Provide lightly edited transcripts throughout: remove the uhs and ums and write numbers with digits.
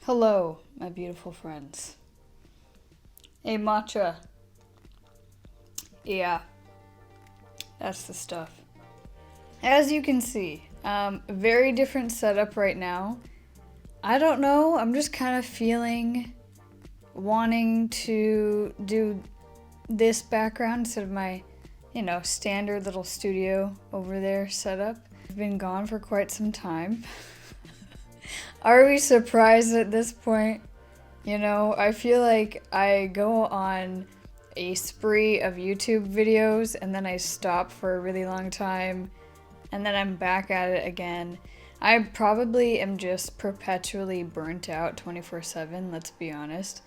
Hello, my beautiful friends. Hey, matcha. Yeah, that's the stuff. As you can see, very different setup right now. I don't know, I'm just kind of feeling wanting to do this background instead of my, standard little studio over there setup. I've been gone for quite some time. Are we surprised at this point? I feel like I go on a spree of YouTube videos and then I stop for a really long time and then I'm back at it again. I probably am just perpetually burnt out 24/7, let's be honest.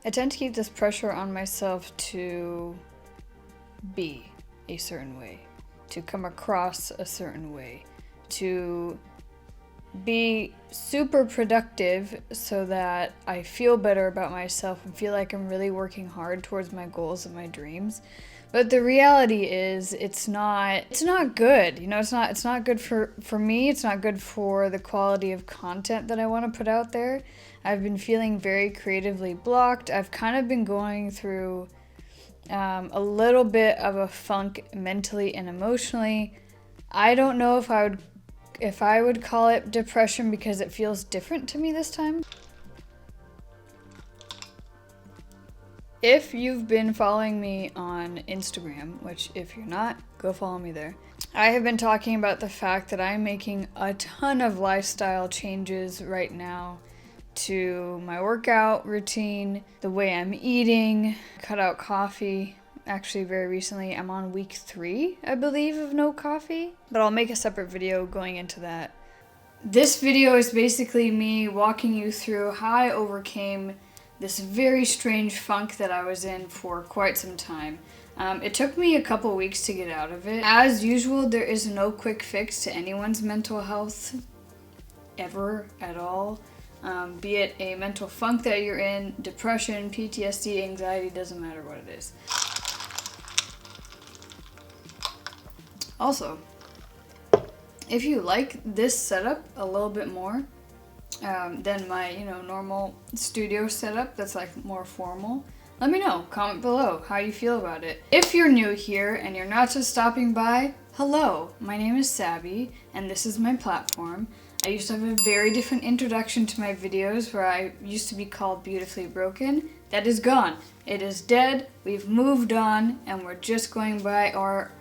I tend to keep this pressure on myself to be a certain way, to come across a certain way, to be super productive so that I feel better about myself and feel like I'm really working hard towards my goals and my dreams. But the reality is it's not good. It's not good for me. It's not good for the quality of content that I want to put out there. I've been feeling very creatively blocked. I've kind of been going through a little bit of a funk mentally and emotionally. I don't know if I would call it depression because it feels different to me this time. If you've been following me on Instagram, which if you're not, go follow me there. I have been talking about the fact that I'm making a ton of lifestyle changes right now to my workout routine, the way I'm eating, cut out coffee. Actually, very recently, I'm on week 3, I believe, of no coffee. But I'll make a separate video going into that. This video is basically me walking you through how I overcame this very strange funk that I was in for quite some time. It took me a couple weeks to get out of it. As usual, there is no quick fix to anyone's mental health, ever, at all. Be it a mental funk that you're in, depression, PTSD, anxiety, doesn't matter what it is. Also, if you like this setup a little bit more than my, normal studio setup that's like more formal, let me know. Comment below how you feel about it. If you're new here and you're not just stopping by, hello, my name is Sabby and this is my platform. I used to have a very different introduction to my videos where I used to be called Beautifully Broken. That is gone. It is dead. We've moved on and we're just going by our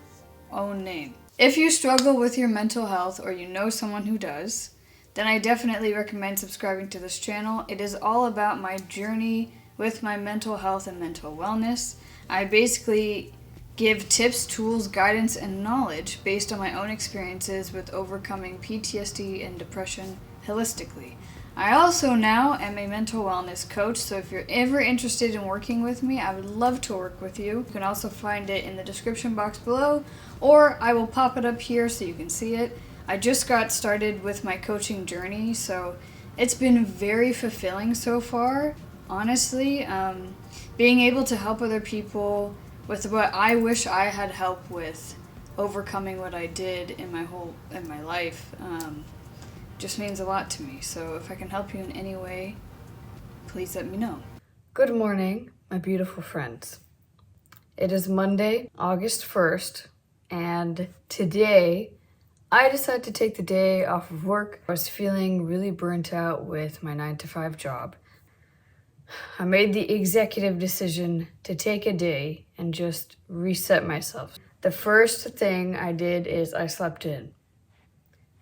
own name. If you struggle with your mental health or you know someone who does, then I definitely recommend subscribing to this channel. It is all about my journey with my mental health and mental wellness. I basically give tips, tools, guidance, and knowledge based on my own experiences with overcoming PTSD and depression holistically. I also now am a mental wellness coach, so if you're ever interested in working with me, I would love to work with you. You can also find it in the description box below, or I will pop it up here so you can see it. I just got started with my coaching journey, so it's been very fulfilling so far, honestly. Being able to help other people with what I wish I had help with, overcoming what I did in my life, just means a lot to me. So if I can help you in any way, please let me know. Good morning, my beautiful friends. It is Monday, August 1st, and today I decided to take the day off of work. I was feeling really burnt out with my 9-to-5 job. I made the executive decision to take a day and just reset myself. The first thing I did is I slept in.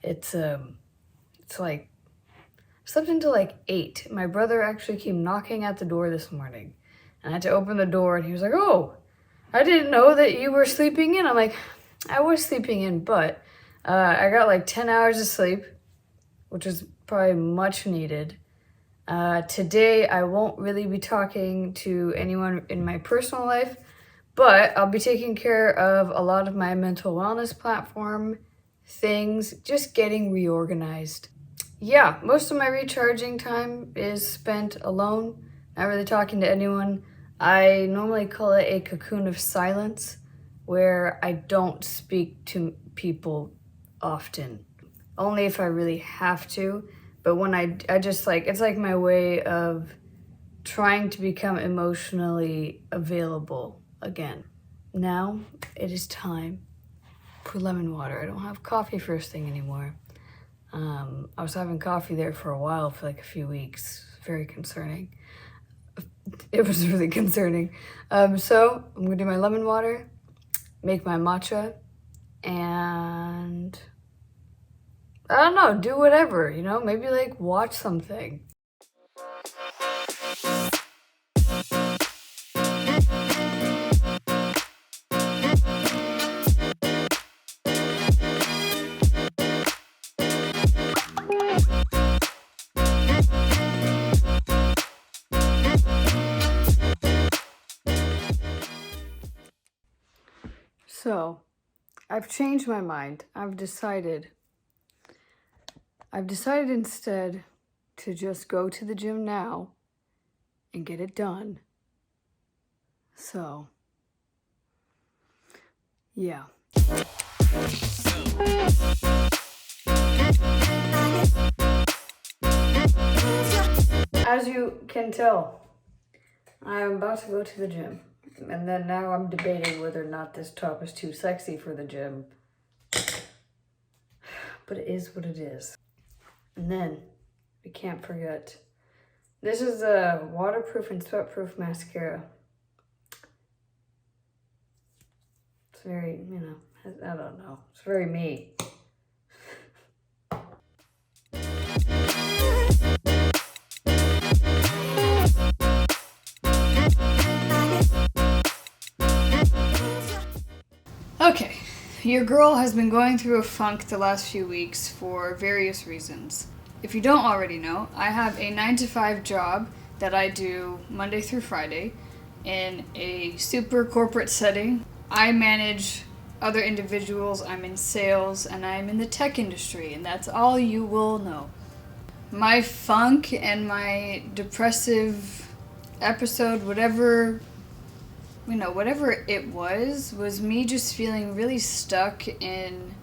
I slept until like 8. My brother actually came knocking at the door this morning. And I had to open the door and he was like, "Oh, I didn't know that you were sleeping in." I'm like, I was sleeping in, but I got like 10 hours of sleep, which is probably much needed. Today, I won't really be talking to anyone in my personal life, but I'll be taking care of a lot of my mental wellness platform things, just getting reorganized. Yeah, most of my recharging time is spent alone, not really talking to anyone. I normally call it a cocoon of silence, where I don't speak to people often, only if I really have to. But when I just like, it's like my way of trying to become emotionally available again. Now it is time for lemon water. I don't have coffee first thing anymore. I was having coffee there for a while, for like a few weeks. Very concerning. It was really concerning. So I'm gonna do my lemon water, make my matcha, and I don't know, do whatever, you know, maybe like watch something. So, I've changed my mind. I've decided instead to just go to the gym now and get it done. So, yeah. As you can tell, I'm about to go to the gym. And then now I'm debating whether or not this top is too sexy for the gym. But it is what it is. And then, we can't forget, this is a waterproof and sweatproof mascara. It's very, you know, I don't know. It's very me. Okay, your girl has been going through a funk the last few weeks for various reasons. If you don't already know, I have a 9-to-5 job that I do Monday through Friday in a super corporate setting. I manage other individuals, I'm in sales, and I'm in the tech industry, and that's all you will know. My funk and my depressive episode, whatever it was me just feeling really stuck in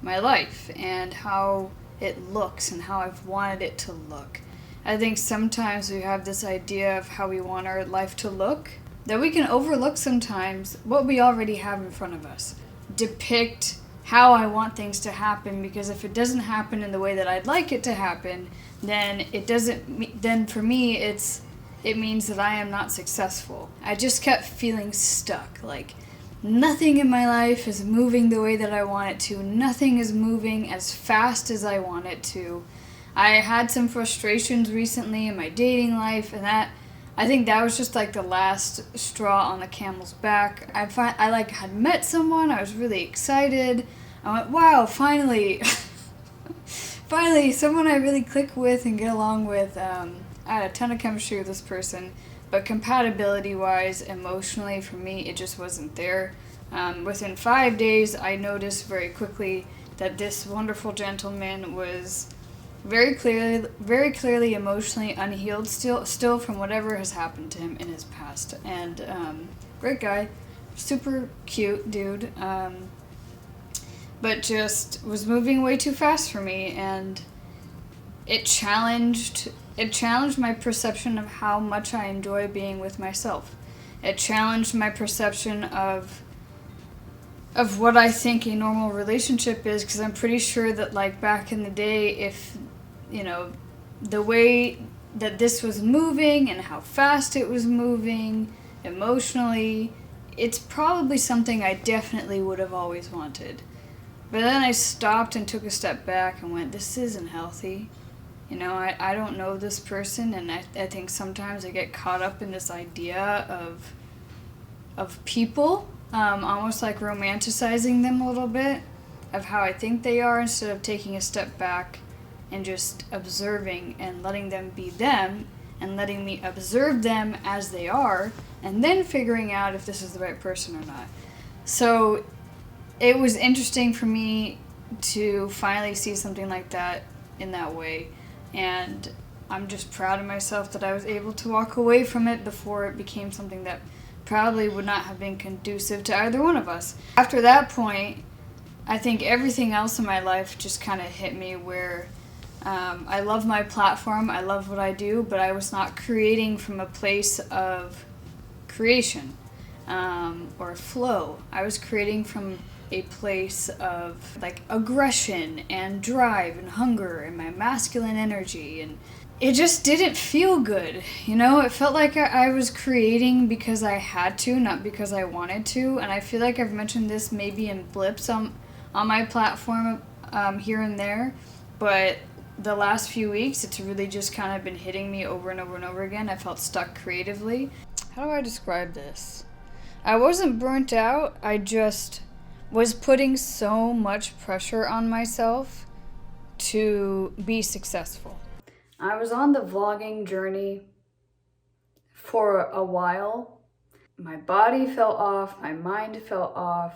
my life and how it looks and how I've wanted it to look. I think sometimes we have this idea of how we want our life to look that we can overlook sometimes what we already have in front of us. Depict how I want things to happen, because if it doesn't happen in the way that I'd like it to happen, then for me it means that I am not successful. I just kept feeling stuck, like nothing in my life is moving the way that I want it to. Nothing is moving as fast as I want it to. I had some frustrations recently in my dating life, and I think that was just like the last straw on the camel's back. I had met someone, I was really excited. I went, wow, finally, finally, someone I really click with and get along with. I had a ton of chemistry with this person, but compatibility-wise, emotionally, for me, it just wasn't there. Within 5 days, I noticed very quickly that this wonderful gentleman was very clearly emotionally unhealed still from whatever has happened to him in his past. And great guy, super cute dude, but just was moving way too fast for me, and it challenged my perception of how much I enjoy being with myself. It challenged my perception of what I think a normal relationship is, because I'm pretty sure that, like, back in the day, if, you know, the way that this was moving and how fast it was moving emotionally, it's probably something I definitely would have always wanted. But then I stopped and took a step back and went, this isn't healthy. You know, I don't know this person, and I think sometimes I get caught up in this idea of people, almost like romanticizing them a little bit, of how I think they are, instead of taking a step back and just observing and letting them be them, and letting me observe them as they are, and then figuring out if this is the right person or not. So it was interesting for me to finally see something like that in that way. And I'm just proud of myself that I was able to walk away from it before it became something that probably would not have been conducive to either one of us. After that point, I think everything else in my life just kind of hit me, where I love my platform, I love what I do, but I was not creating from a place of creation or flow. I was creating from a place of like aggression and drive and hunger and my masculine energy, and it just didn't feel good. It felt like I was creating because I had to, not because I wanted to. And I feel like I've mentioned this maybe in blips on my platform here and there, but the last few weeks it's really just kind of been hitting me over and over and over again. I felt stuck creatively. How do I describe this? I wasn't burnt out, I just was putting so much pressure on myself to be successful. I was on the vlogging journey for a while. My body fell off, my mind fell off.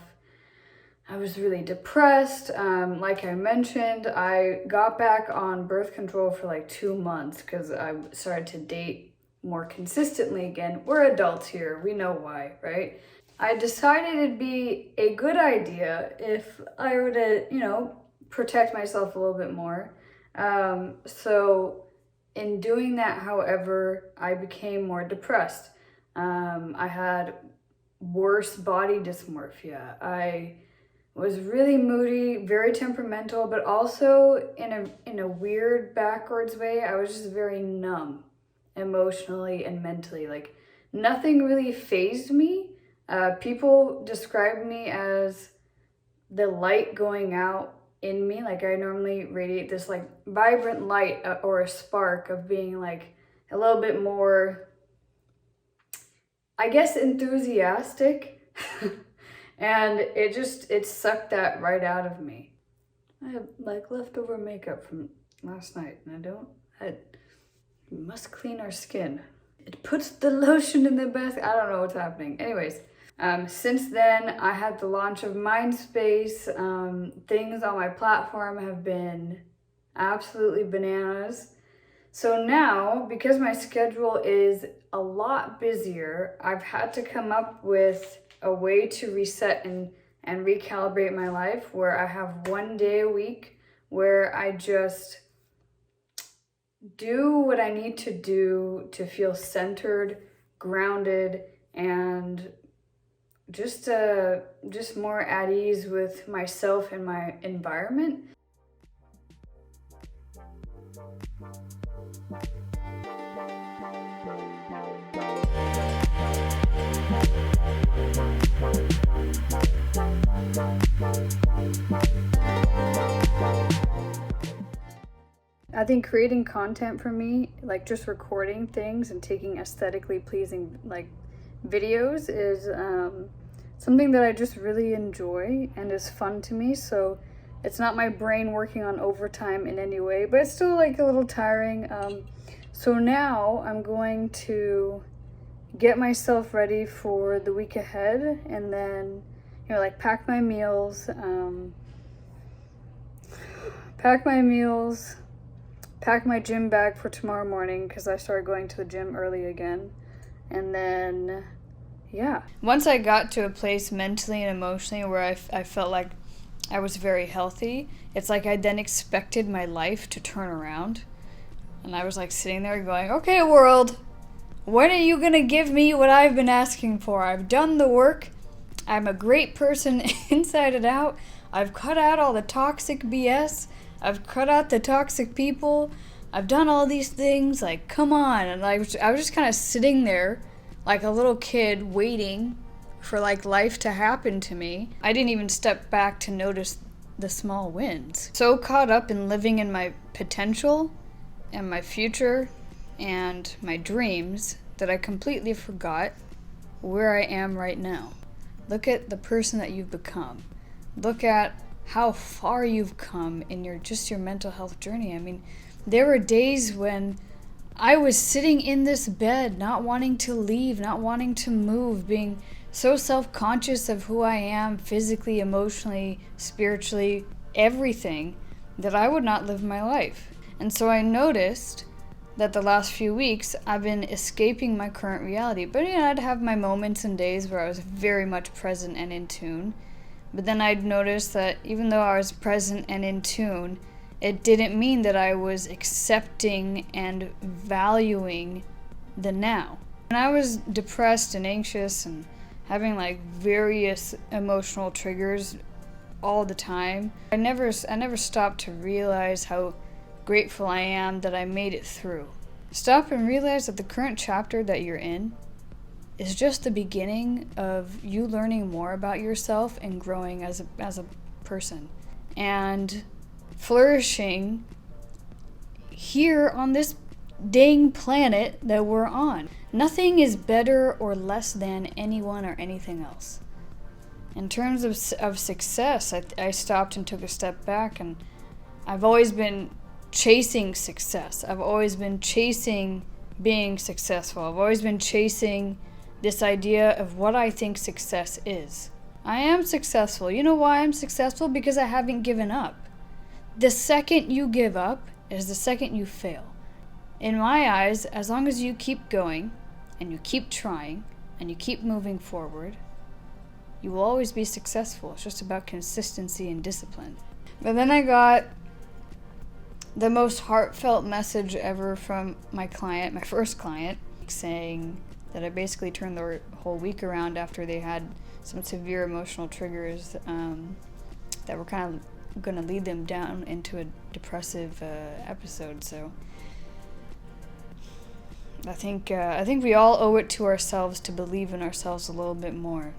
I was really depressed. Like I mentioned, I got back on birth control for like 2 months because I started to date more consistently again. We're adults here, we know why, right? I decided it'd be a good idea if I were to, protect myself a little bit more. So in doing that, however, I became more depressed. I had worse body dysmorphia. I was really moody, very temperamental, but also in a weird backwards way, I was just very numb emotionally and mentally. Like nothing really fazed me. People describe me as the light going out in me. Like I normally radiate this like vibrant light or a spark of being like a little bit more, I guess, enthusiastic. And it sucked that right out of me. I have like leftover makeup from last night and we must clean our skin. It puts the lotion in the basket. I don't know what's happening. Anyways, since then I had the launch of Myndspace. Things on my platform have been absolutely bananas. So now, because my schedule is a lot busier, I've had to come up with a way to reset and recalibrate my life where I have 1 day a week where I just do what I need to do to feel centered, grounded, and just more at ease with myself and my environment. I think creating content for me, like just recording things and taking aesthetically pleasing like videos, is something that I just really enjoy and is fun to me. So it's not my brain working on overtime in any way, but it's still like a little tiring. So now I'm going to get myself ready for the week ahead, and then like pack my meals, pack my gym bag for tomorrow morning because I started going to the gym early again. And then, yeah. Once I got to a place mentally and emotionally where I felt like I was very healthy, it's like I then expected my life to turn around. And I was like sitting there going, okay, world, when are you going to give me what I've been asking for? I've done the work. I'm a great person inside and out. I've cut out all the toxic BS. I've cut out the toxic people. I've done all these things. Like, come on. And I was just kind of sitting there like a little kid waiting for like life to happen to me. I didn't even step back to notice the small wins. So caught up in living in my potential and my future and my dreams that I completely forgot where I am right now. Look at the person that you've become. Look at how far you've come in your mental health journey. I mean, there were days when I was sitting in this bed, not wanting to leave, not wanting to move, being so self-conscious of who I am physically, emotionally, spiritually, everything, that I would not live my life. And so I noticed that the last few weeks I've been escaping my current reality. But I'd have my moments and days where I was very much present and in tune. But then I'd notice that even though I was present and in tune, it didn't mean that I was accepting and valuing the now. When I was depressed and anxious and having like various emotional triggers all the time, I never stopped to realize how grateful I am that I made it through. Stop and realize that the current chapter that you're in is just the beginning of you learning more about yourself and growing as a person and flourishing here on this dang planet that we're on. Nothing is better or less than anyone or anything else. In terms of success, I stopped and took a step back, and I've always been chasing success. I've always been chasing being successful. I've always been chasing this idea of what I think success is. I am successful. You know why I'm successful? Because I haven't given up. The second you give up is the second you fail. In my eyes, as long as you keep going and you keep trying and you keep moving forward, you will always be successful. It's just about consistency and discipline. But then I got the most heartfelt message ever from my client, my first client, saying that I basically turned their whole week around after they had some severe emotional triggers that were kind of going to lead them down into a depressive episode. So I think we all owe it to ourselves to believe in ourselves a little bit more,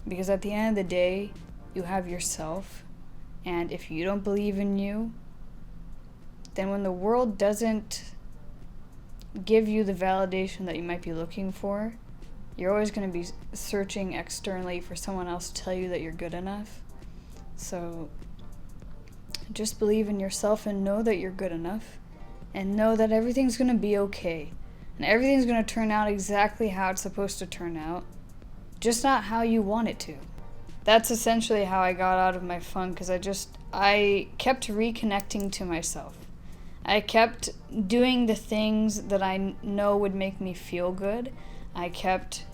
because at the end of the day, you have yourself, and if you don't believe in you, then when the world doesn't give you the validation that you might be looking for, you're always going to be searching externally for someone else to tell you that you're good enough. So just believe in yourself and know that you're good enough, and know that everything's going to be okay, and everything's going to turn out exactly how it's supposed to turn out, just not how you want it to. That's essentially how I got out of my funk, because I kept reconnecting to myself. I kept doing the things that I know would make me feel good. I kept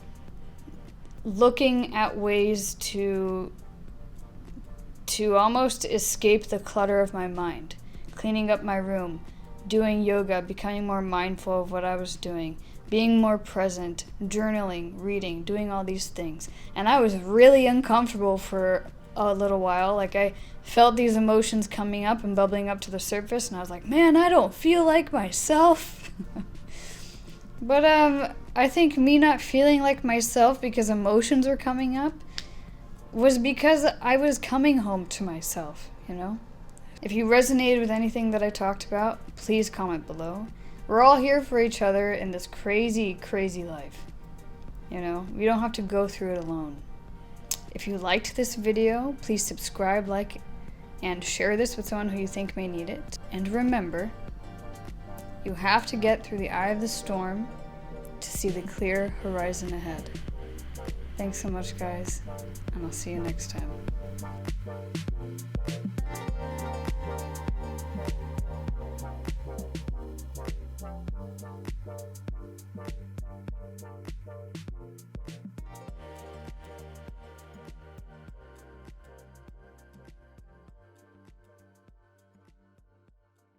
looking at ways to almost escape the clutter of my mind. Cleaning up my room, doing yoga, becoming more mindful of what I was doing, being more present, journaling, reading, doing all these things. And I was really uncomfortable for a little while. Like, I felt these emotions coming up and bubbling up to the surface, and I was like, man, I don't feel like myself. But I think me not feeling like myself because emotions were coming up was because I was coming home to myself, you know? If you resonated with anything that I talked about, please comment below. We're all here for each other in this crazy, crazy life. You know, we don't have to go through it alone. If you liked this video, please subscribe, like, and share this with someone who you think may need it. And remember, you have to get through the eye of the storm to see the clear horizon ahead. Thanks so much, guys, and I'll see you next time.